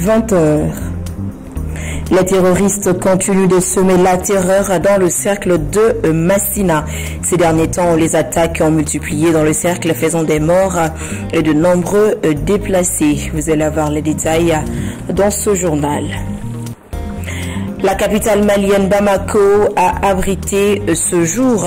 20 h. Les terroristes continuent de semer la terreur dans le cercle de Massina. Ces derniers temps, les attaques ont multiplié dans le cercle, faisant des morts et de nombreux déplacés. Vous allez avoir les détails dans ce journal. La capitale malienne Bamako a abrité ce jour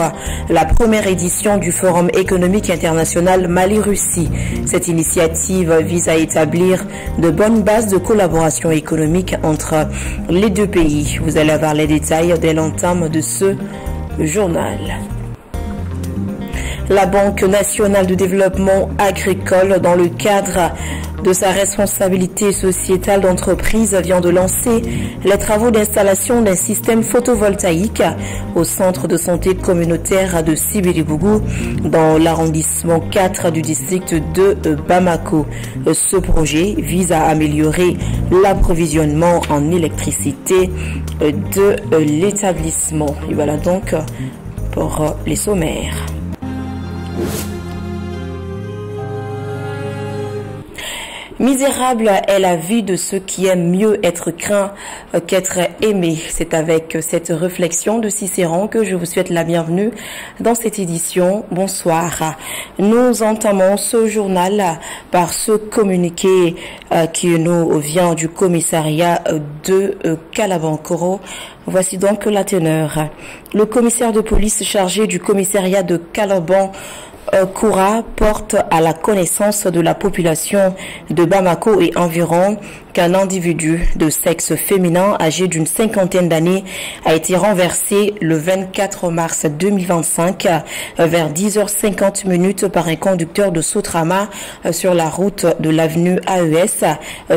la première édition du Forum économique international Mali-Russie. Cette initiative vise à établir de bonnes bases de collaboration économique entre les deux pays. Vous allez avoir les détails dès l'entame de ce journal. La Banque nationale de développement agricole, dans le cadre de sa responsabilité sociétale d'entreprise, vient de lancer les travaux d'installation d'un système photovoltaïque au centre de santé communautaire de Sibiribougou, dans l'arrondissement 4 du district de Bamako. Ce projet vise à améliorer l'approvisionnement en électricité de l'établissement. Et voilà donc pour les sommaires. Misérable est la vie de ceux qui aiment mieux être craint qu'être aimé. C'est avec cette réflexion de Cicéron que je vous souhaite la bienvenue dans cette édition. Bonsoir. Nous entamons ce journal par ce communiqué qui nous vient du commissariat de Kalabankoro. Voici donc la teneur. Le commissaire de police chargé du commissariat de Kalabankoro porte à la connaissance de la population de Bamako et environ qu'un individu de sexe féminin âgé d'une cinquantaine d'années a été renversé le 24 mars 2025 vers 10h50 par un conducteur de Sotrama sur la route de l'avenue AES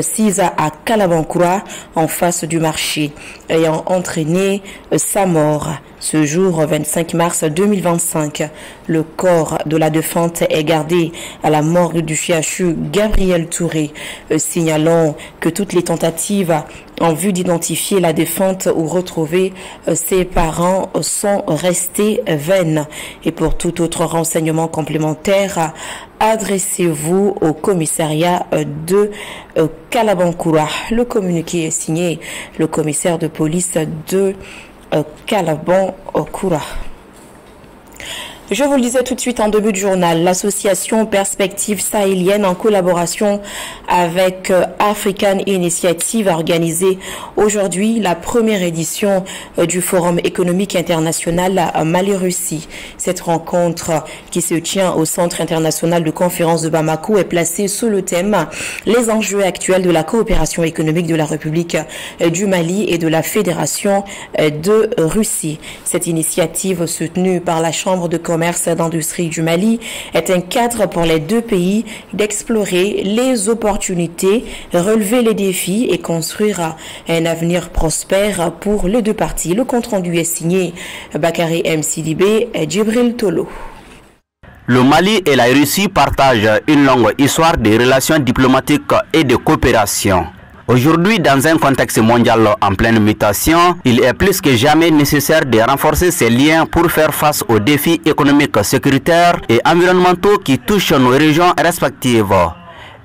6 à Kalabankura en face du marché, ayant entraîné sa mort. Ce jour 25 mars 2025, le corps de la défunte est gardé à la morgue du CHU Gabriel Touré, signalant que toutes les tentatives en vue d'identifier la défunte ou retrouver ses parents sont restées vaines. Et pour tout autre renseignement complémentaire, adressez-vous au commissariat de Kalabankura. Le communiqué est signé le commissaire de police de Kalabankura. Je vous le disais tout de suite en début de journal, l'association Perspective Sahélienne, en collaboration avec African Initiative, a organisé aujourd'hui la première édition du Forum économique international Mali-Russie. Cette rencontre qui se tient au Centre international de conférence de Bamako est placée sous le thème « Les enjeux actuels de la coopération économique de la République du Mali et de la Fédération de Russie ». Cette initiative, soutenue par la Chambre de commerce d'industrie du Mali, est un cadre pour les deux pays d'explorer les opportunités, relever les défis et construire un avenir prospère pour les deux parties. Le compte-rendu est signé Bakary M. Sidibé et Djibril Tolo. Le Mali et la Russie partagent une longue histoire de relations diplomatiques et de coopération. Aujourd'hui, dans un contexte mondial en pleine mutation, il est plus que jamais nécessaire de renforcer ces liens pour faire face aux défis économiques, sécuritaires et environnementaux qui touchent nos régions respectives.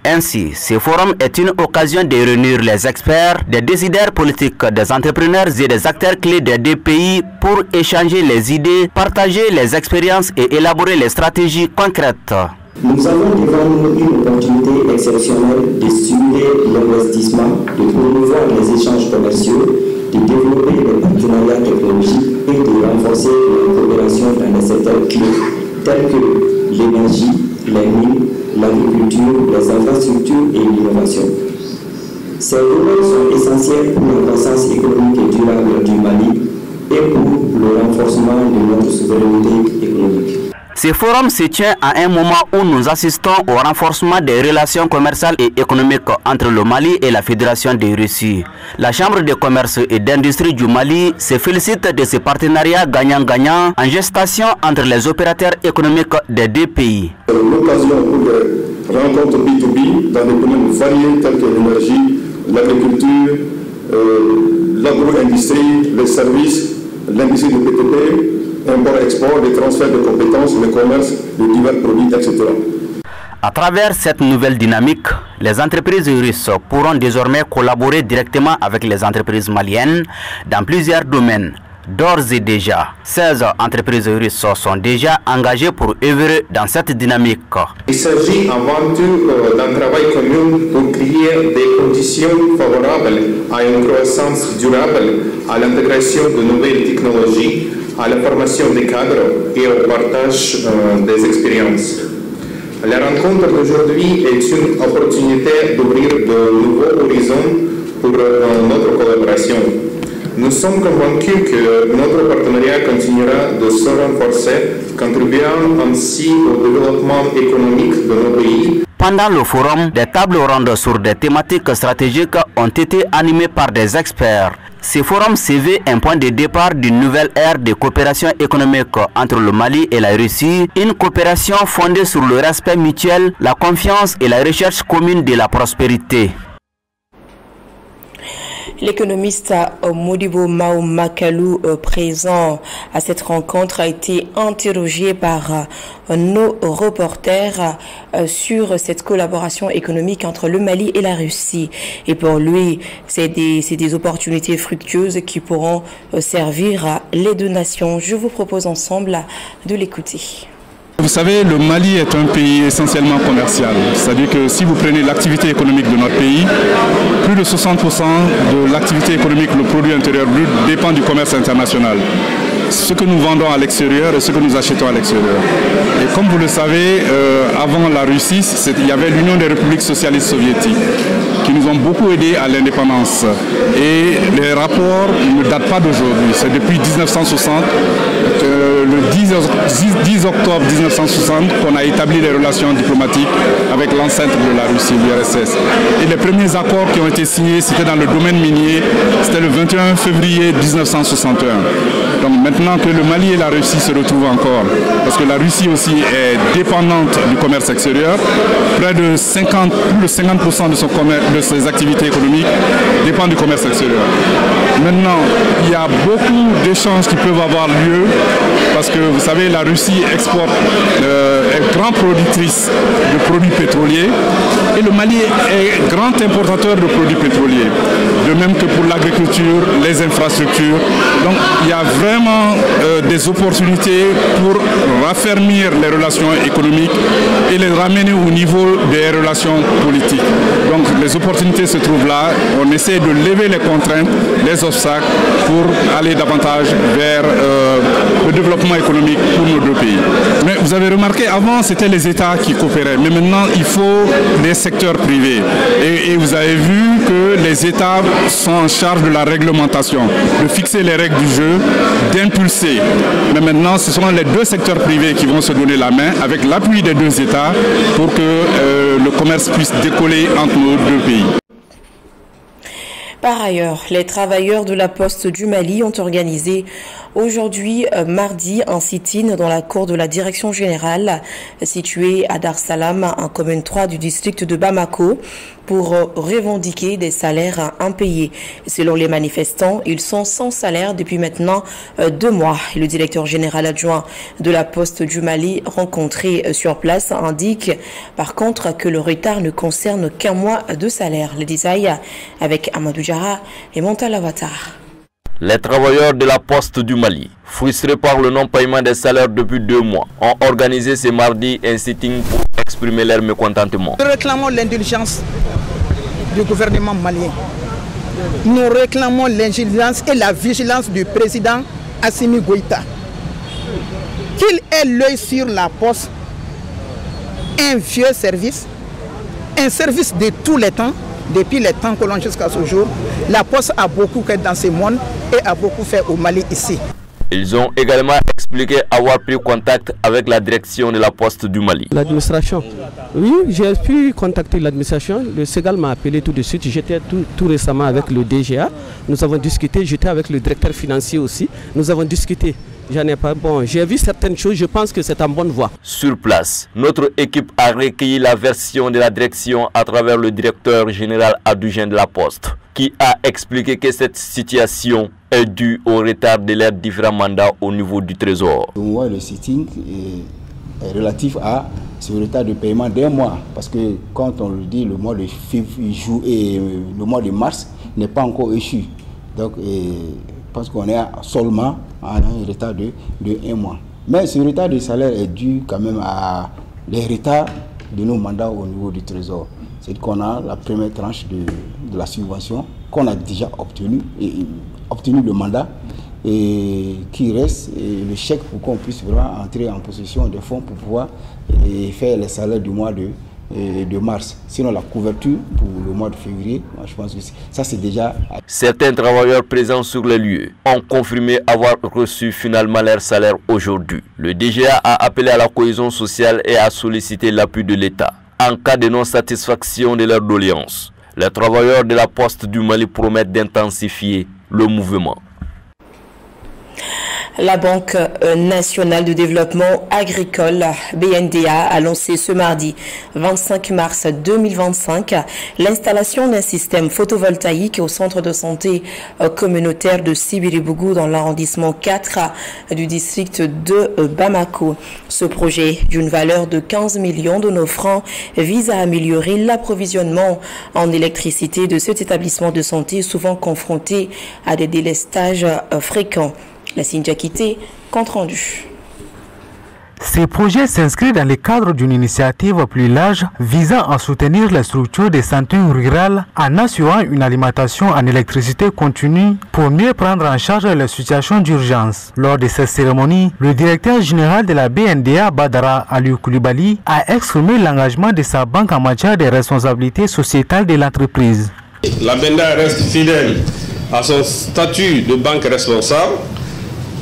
Ainsi, ce forum est une occasion de réunir les experts, des décideurs politiques, des entrepreneurs et des acteurs clés des deux pays pour échanger les idées, partager les expériences et élaborer les stratégies concrètes. Nous avons devant nous une opportunité exceptionnelle de stimuler l'investissement, de promouvoir les échanges commerciaux, de développer les partenariats technologiques et de renforcer la coopération dans les secteurs clés tels que l'énergie, les mines, l'agriculture, les infrastructures et l'innovation. Ces domaines sont essentiels pour la croissance économique et durable du Mali et pour le renforcement de notre souveraineté économique. Ce forum se tient à un moment où nous assistons au renforcement des relations commerciales et économiques entre le Mali et la Fédération de Russie. La Chambre de commerce et d'industrie du Mali se félicite de ce partenariat gagnant-gagnant en gestation entre les opérateurs économiques des deux pays. L'occasion pour des rencontres B2B dans des domaines variés tels que l'énergie, l'agriculture, l'agro-industrie, les services, l'industrie de PTP, import-export, les transferts de compétences, le commerce, les divers produits, etc. À travers cette nouvelle dynamique, Les entreprises russes pourront désormais collaborer directement avec les entreprises maliennes dans plusieurs domaines. D'ores et déjà, 16 entreprises russes sont déjà engagées pour œuvrer dans cette dynamique. Il s'agit avant tout d'un travail commun pour créer des conditions favorables à une croissance durable, à l'intégration de nouvelles technologies, à la formation des cadres et au partage des expériences. La rencontre d'aujourd'hui est une opportunité d'ouvrir de nouveaux horizons pour notre collaboration. Nous sommes convaincus que notre partenariat continuera de se renforcer, contribuant ainsi au développement économique de nos pays. Pendant le forum, des tables rondes sur des thématiques stratégiques ont été animées par des experts. Ce forum se veut un point de départ d'une nouvelle ère de coopération économique entre le Mali et la Russie, une coopération fondée sur le respect mutuel, la confiance et la recherche commune de la prospérité. L'économiste Modibo Mao Makalou, présent à cette rencontre, a été interrogé par nos reporters sur cette collaboration économique entre le Mali et la Russie. Et pour lui, c'est des opportunités fructueuses qui pourront servir les deux nations. Je vous propose ensemble de l'écouter. Vous savez, le Mali est un pays essentiellement commercial. C'est-à-dire que si vous prenez l'activité économique de notre pays, plus de 60% de l'activité économique, le produit intérieur brut, dépend du commerce international. Ce que nous vendons à l'extérieur et ce que nous achetons à l'extérieur. Et comme vous le savez, avant la Russie, il y avait l'Union des républiques socialistes soviétiques qui nous ont beaucoup aidés à l'indépendance. Et les rapports ne datent pas d'aujourd'hui. C'est depuis 1960, le 10 octobre 1960, qu'on a établi les relations diplomatiques avec l'ancêtre de la Russie, l'URSS. Et les premiers accords qui ont été signés, c'était dans le domaine minier, c'était le 21 février 1961. Donc maintenant que le Mali et la Russie se retrouvent encore, parce que la Russie aussi est dépendante du commerce extérieur, près de 50% de ses activités économiques dépendent du commerce extérieur. Maintenant, il y a beaucoup d'échanges qui peuvent avoir lieu, parce que vous savez, la Russie exporte, est grande productrice de produits pétroliers, et le Mali est grand importateur de produits pétroliers, de même que pour l'agriculture, les infrastructures. Donc il y a vraiment des opportunités pour raffermir les relations économiques et les ramener au niveau des relations politiques. Donc les opportunités se trouvent là, on essaie de lever les contraintes, les obstacles pour aller davantage vers le développement économique pour nos deux pays. Mais vous avez remarqué, avant c'était les États qui coopéraient, mais maintenant il faut les secteurs privés. Et vous avez vu que les États sont en charge de la réglementation, de fixer les règles du jeu, d'impulser. Mais maintenant ce sont les deux secteurs privés qui vont se donner la main avec l'appui des deux États pour que le commerce puisse décoller entre nos deux pays. Par ailleurs, les travailleurs de la Poste du Mali ont organisé aujourd'hui, mardi, un sit-in dans la cour de la direction générale située à Dar Salam, en commune 3 du district de Bamako, pour revendiquer des salaires impayés. Selon les manifestants, ils sont sans salaire depuis maintenant 2 mois. Le directeur général adjoint de la Poste du Mali, rencontré sur place, indique par contre que le retard ne concerne qu'un mois de salaire. Le détail avec Amadou Diarra et Montal Avatar. Les travailleurs de la Poste du Mali, frustrés par le non-paiement des salaires depuis 2 mois, ont organisé ce mardi un sitting pour exprimer leur mécontentement. Nous réclamons l'indulgence du gouvernement malien. Nous réclamons l'ingérence et la vigilance du président Assimi Goïta. Qu'il ait l'œil sur la Poste, un vieux service, un service de tous les temps. Depuis les temps colons jusqu'à ce jour, la Poste a beaucoup fait dans ce monde et a beaucoup fait au Mali ici. Ils ont également expliqué avoir pris contact avec la direction de la Poste du Mali. L'administration, oui, j'ai pu contacter l'administration. Le Ségal m'a appelé tout de suite. J'étais tout récemment avec le DGA. Nous avons discuté, j'étais avec le directeur financier aussi. Nous avons discuté. J'en ai pas. Bon, j'ai vu certaines choses, je pense que c'est en bonne voie. Sur place, notre équipe a recueilli la version de la direction à travers le directeur général adjoint de la Poste, qui a expliqué que cette situation est due au retard de leurs différents mandats au niveau du Trésor. Pour moi, le sitting est relatif à c'est le retard de paiement d'1 mois. Parce que quand on le dit, le mois de le mois de mars n'est pas encore échu. Donc, parce qu'on est seulement à un retard de 1 mois. Mais ce retard de salaire est dû quand même à les retards de nos mandats au niveau du Trésor. C'est qu'on a la première tranche de la subvention qu'on a déjà obtenue, le mandat, et qui reste le chèque pour qu'on puisse vraiment entrer en possession des fonds pour pouvoir faire les salaires du mois de mars. Sinon la couverture pour le mois de février, moi, je pense que ça c'est déjà... Certains travailleurs présents sur les lieux ont confirmé avoir reçu finalement leur salaire aujourd'hui. Le DGA a appelé à la cohésion sociale et a sollicité l'appui de l'État en cas de non-satisfaction de leur doléance. Les travailleurs de la Poste du Mali promettent d'intensifier le mouvement. La Banque nationale de développement agricole, BNDA, a lancé ce mardi 25 mars 2025 l'installation d'un système photovoltaïque au centre de santé communautaire de Sibiribougou dans l'arrondissement 4 du district de Bamako. Ce projet, d'une valeur de 15 millions de nos francs, vise à améliorer l'approvisionnement en électricité de cet établissement de santé souvent confronté à des délestages fréquents. La Sinjakité, compte rendu. Ces projets s'inscrivent dans le cadre d'une initiative plus large visant à soutenir les structures de santé rurales en assurant une alimentation en électricité continue pour mieux prendre en charge les situations d'urgence. Lors de cette cérémonie, le directeur général de la BNDA, Badara Aliou Koulibaly, a exprimé l'engagement de sa banque en matière de responsabilité sociétale de l'entreprise. La BNDA reste fidèle à son statut de banque responsable.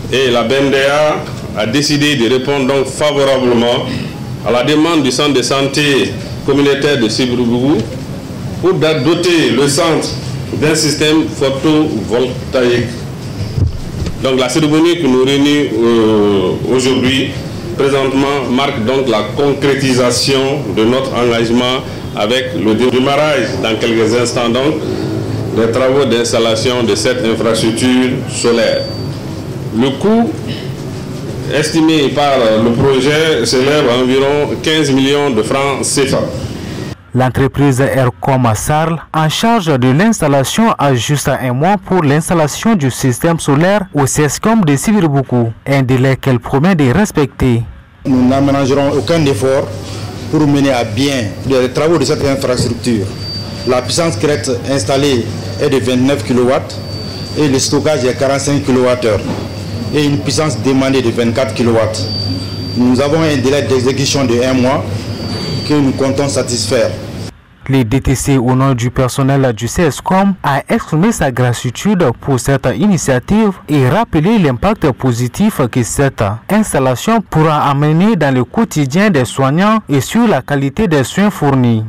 Et la BNDA a décidé de répondre donc favorablement à la demande du centre de santé communautaire de Sibiribougou pour doter le centre d'un système photovoltaïque. Donc la cérémonie que nous réunit aujourd'hui, présentement, marque donc la concrétisation de notre engagement avec le démarrage dans quelques instants donc des travaux d'installation de cette infrastructure solaire. Le coût estimé par le projet s'élève à environ 15 millions de francs CFA. L'entreprise Aircom Sarl, en charge de l'installation, a juste 1 mois pour l'installation du système solaire au CESCOM de Sibiribougou, un délai qu'elle promet de respecter. Nous n'aménagerons aucun effort pour mener à bien les travaux de cette infrastructure. La puissance correcte installée est de 29 kW et le stockage est 45 kWh. Et une puissance demandée de 24 kW. Nous avons un délai d'exécution de 1 mois que nous comptons satisfaire. Le DTC, au nom du personnel du CESCOM, a exprimé sa gratitude pour cette initiative et rappelé l'impact positif que cette installation pourra amener dans le quotidien des soignants et sur la qualité des soins fournis.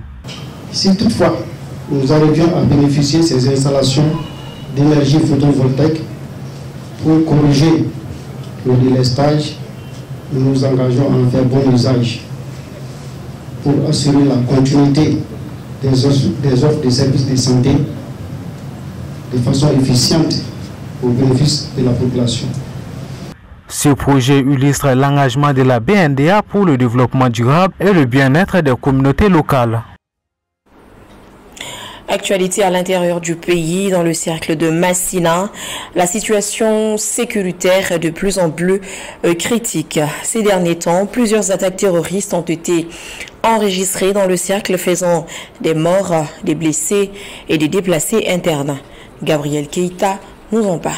Si toutefois nous arrivions à bénéficier de ces installations d'énergie photovoltaïque, pour corriger le délestage, nous nous engageons à en faire bon usage pour assurer la continuité des offres de services de santé de façon efficiente au bénéfice de la population. Ce projet illustre l'engagement de la BNDA pour le développement durable et le bien-être des communautés locales. Actualité à l'intérieur du pays, dans le cercle de Massina, la situation sécuritaire est de plus en plus critique. Ces derniers temps, plusieurs attaques terroristes ont été enregistrées dans le cercle, faisant des morts, des blessés et des déplacés internes. Gabriel Keita nous en parle.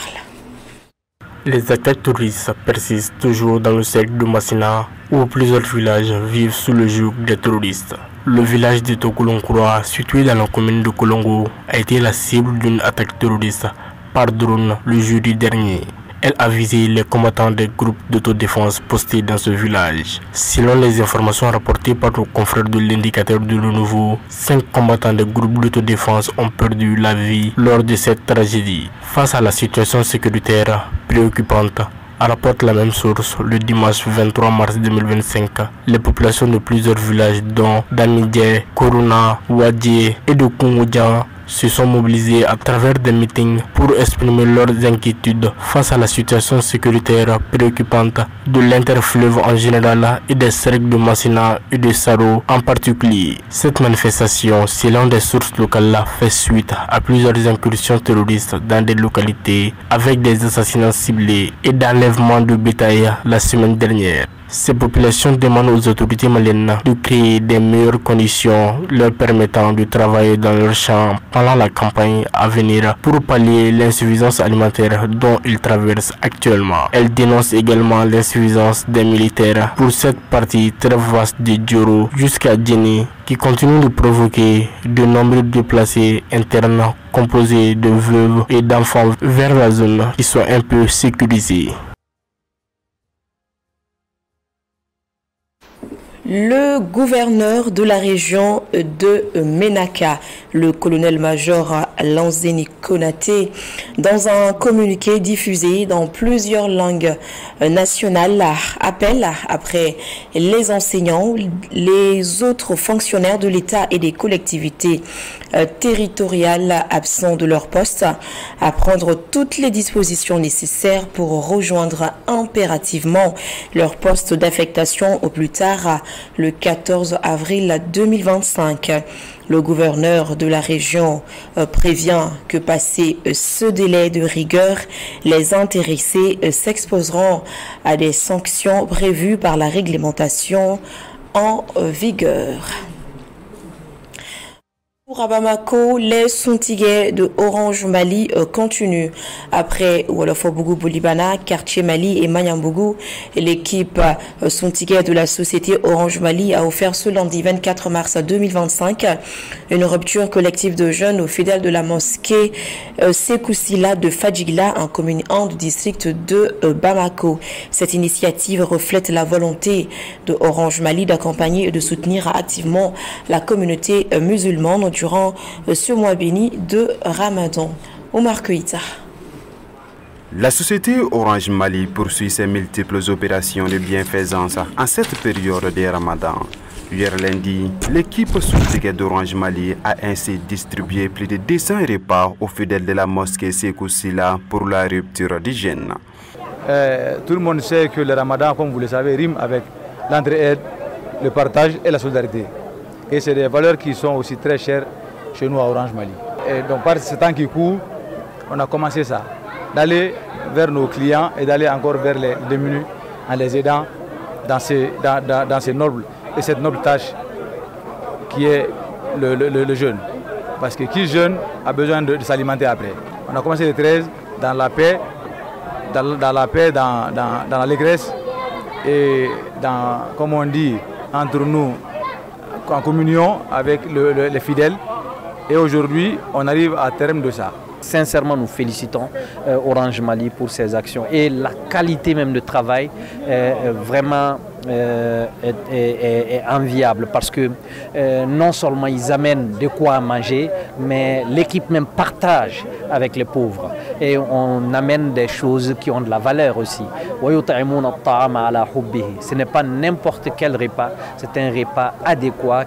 Les attaques terroristes persistent toujours dans le cercle de Massina, où plusieurs villages vivent sous le joug des terroristes. Le village de Tokolonkoura, situé dans la commune de Kolongo, a été la cible d'une attaque terroriste par drone le jeudi dernier. Elle a visé les combattants des groupes d'autodéfense postés dans ce village. Selon les informations rapportées par nos confrères de l'Indicateur du Renouveau, 5 combattants des groupes d'autodéfense ont perdu la vie lors de cette tragédie. Face à la situation sécuritaire préoccupante, rapporte la même source le dimanche 23 mars 2025. Les populations de plusieurs villages dont Danidje, Koruna, Wadje et de Kongoudjan se sont mobilisés à travers des meetings pour exprimer leurs inquiétudes face à la situation sécuritaire préoccupante de l'interfleuve en général et des cercles de Massina et de Saro en particulier. Cette manifestation, selon des sources locales, fait suite à plusieurs incursions terroristes dans des localités avec des assassinats ciblés et d'enlèvements de bétail la semaine dernière. Ces populations demandent aux autorités maliennes de créer des meilleures conditions leur permettant de travailler dans leurs champs pendant la campagne à venir pour pallier l'insuffisance alimentaire dont ils traversent actuellement. Elles dénoncent également l'insuffisance des militaires pour cette partie très vaste de Djoro jusqu'à Djeni qui continue de provoquer de nombreux déplacés internes composés de veuves et d'enfants vers la zone qui soit un peu sécurisée. Le gouverneur de la région de Ménaka, le colonel-major Lanzeni Konaté, dans un communiqué diffusé dans plusieurs langues nationales, appelle après les enseignants, les autres fonctionnaires de l'État et des collectivités territoriales absents de leur poste à prendre toutes les dispositions nécessaires pour rejoindre impérativement leur poste d'affectation au plus tard le 14 avril 2025. Le gouverneur de la région prévient que passé ce délai de rigueur, les intéressés s'exposeront à des sanctions prévues par la réglementation en vigueur. Pour Bamako, les Sontiguais de Orange Mali continuent. Après Wolofobougou Bolibana, quartier Mali et Mayambougou, l'équipe Sontiguais de la société Orange Mali a offert ce lundi 24 mars 2025 une rupture collective de jeunes aux fidèles de la mosquée Sekoussila de Fadjigla en commune 1 du district de Bamako. Cette initiative reflète la volonté de Orange Mali d'accompagner et de soutenir activement la communauté musulmane durant ce mois béni de Ramadan. Omar Koïta. La société Orange Mali poursuit ses multiples opérations de bienfaisance en cette période de Ramadan. Hier lundi, l'équipe Sontiguais d'Orange Mali a ainsi distribué plus de 200 repas aux fidèles de la mosquée Sekoussila pour la rupture d'hygiène. Tout le monde sait que le Ramadan, comme vous le savez, rime avec l'entraide, le partage et la solidarité. Et c'est des valeurs qui sont aussi très chères chez nous à Orange Mali. Et donc par ce temps qui court, on a commencé ça, d'aller vers nos clients et d'aller encore vers les démunis en les aidant dans ces nobles et cette noble tâche qui est le jeûne. Parce que qui jeûne a besoin de s'alimenter après. On a commencé le 13 dans la paix, dans l'allégresse et dans, comme on dit, entre nous, en communion avec les fidèles. Et aujourd'hui, on arrive à terme de ça. Sincèrement, nous félicitons Orange Mali pour ses actions et la qualité même de travail vraiment est enviable parce que non seulement ils amènent de quoi manger, mais l'équipe même partage avec les pauvres et on amène des choses qui ont de la valeur aussi. Ce n'est pas n'importe quel repas, c'est un repas adéquat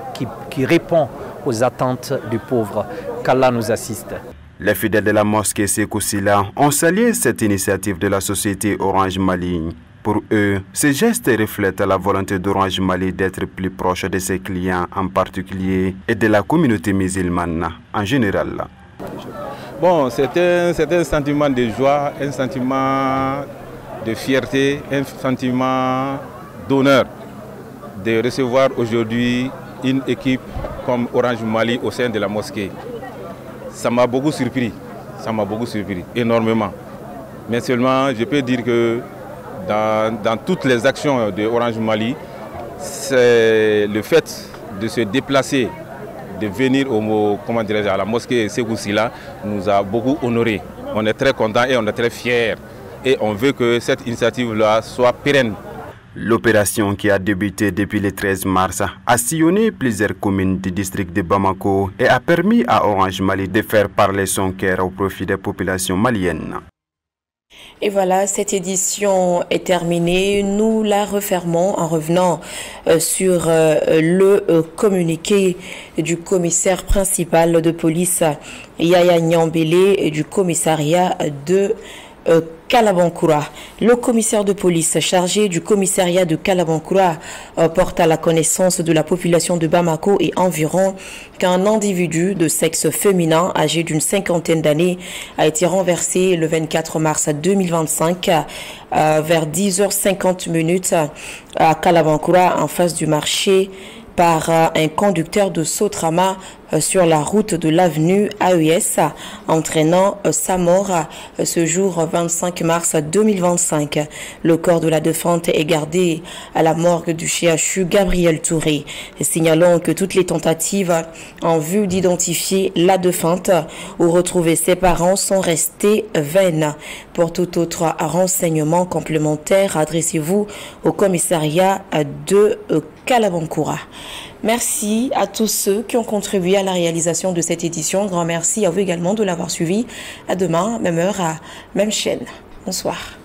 qui répond aux attentes du pauvre. Qu'Allah nous assiste. Les fidèles de la mosquée Sekoussila ont salué cette initiative de la société Orange Mali. Pour eux, ce geste reflète la volonté d'Orange Mali d'être plus proche de ses clients en particulier et de la communauté musulmane en général. Bon, c'est un sentiment de joie, un sentiment de fierté, un sentiment d'honneur de recevoir aujourd'hui une équipe comme Orange Mali au sein de la mosquée. Ça m'a beaucoup surpris, énormément. Mais seulement, je peux dire que dans toutes les actions de Orange Mali, c'est le fait de se déplacer, de venir à la mosquée Sekoussila nous a beaucoup honorés. On est très contents et on est très fiers. Et on veut que cette initiative-là soit pérenne. L'opération qui a débuté depuis le 13 mars a sillonné plusieurs communes du district de Bamako et a permis à Orange Mali de faire parler son cœur au profit des populations maliennes. Et voilà, cette édition est terminée. Nous la refermons en revenant sur le communiqué du commissaire principal de police Yaya Nyambele et du commissariat de Kalabankoura. Le commissaire de police chargé du commissariat de Kalabankoura porte à la connaissance de la population de Bamako et environ qu'un individu de sexe féminin âgé d'une 50aine d'années a été renversé le 24 mars 2025 vers 10h50 à Kalabankoura en face du marché par un conducteur de Sotrama sur la route de l'avenue AES, entraînant sa mort ce jour 25 mars 2025. Le corps de la défunte est gardé à la morgue du CHU Gabriel Touré. Signalons que toutes les tentatives en vue d'identifier la défunte ou retrouver ses parents sont restées vaines. Pour tout autre renseignement complémentaire, adressez-vous au commissariat de Kalabankoura. Merci à tous ceux qui ont contribué à la réalisation de cette édition. Grand merci à vous également de l'avoir suivi. À demain, même heure, à même chaîne. Bonsoir.